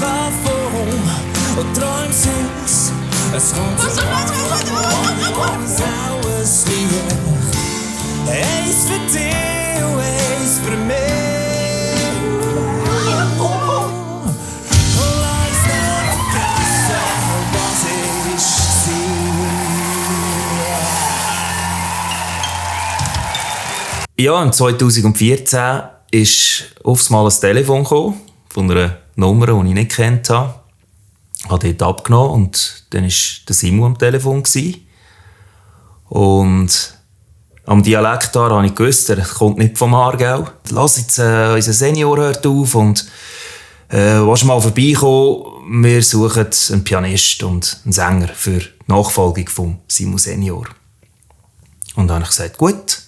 schlaf und träum süß. Es kommt so ein saues Licht. Eins für dich und eins für mich. Lass nicht vergessen, was ich war. Ja, im 2014 ist aufs Mal ein Telefon gekommen, von einer Nummer, die ich nicht gekannt habe. Ich habe dort abgenommen und dann war der Simon am Telefon. Und am Dialekt habe ich gewusst, er kommt nicht vom Aargau. Lass jetzt, unser Senior hört auf und willst du mal vorbeikommen? Wir suchen einen Pianist und einen Sänger für die Nachfolgung von Simon Senior. Und dann habe ich gesagt, gut,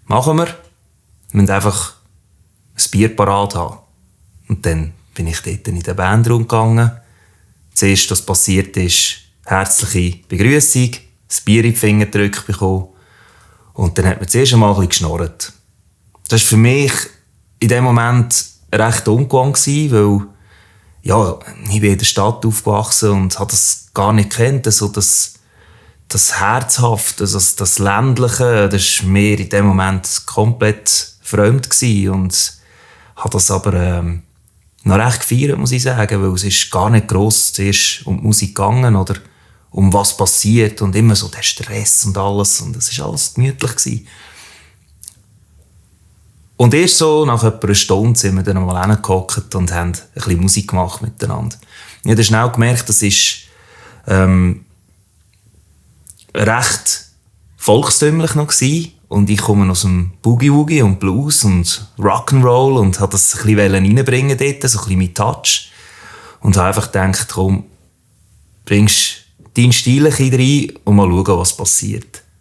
machen wir. Wir müssen einfach ein Bier parat haben. Und dann bin ich dort in den Bandraum gegangen. Zuerst, was passiert ist, herzliche Begrüßung, das Bier in die Finger gedrückt bekommen. Und dann hat man zuerst einmal ein bisschen geschnurrt. Das war für mich in dem Moment recht ungewohnt, weil ja, ich bin in der Stadt aufgewachsen und habe das gar nicht gekannt. Also das Herzhafte, das Ländliche, das war mir in dem Moment komplett fremd gewesen. Und habe das aber noch recht gefeiert, muss ich sagen, weil es ist gar nicht gross zuerst um die Musik gegangen oder um was passiert und immer so der Stress und alles und es war alles gemütlich gewesen. Und erst so nach etwa einer Stunde sind wir dann mal hingehockt und haben ein bisschen Musik gemacht miteinander. Ich habe dann schnell gemerkt, das ist recht volkstümlich noch gewesen. Und ich komme aus dem Boogie-Woogie und Blues und Rock'n'Roll und wollte das ein bisschen reinbringen dort, so ein bisschen mit Touch. Und habe einfach gedacht, komm, bringst deinen Stil ein bisschen rein und mal schauen, was passiert.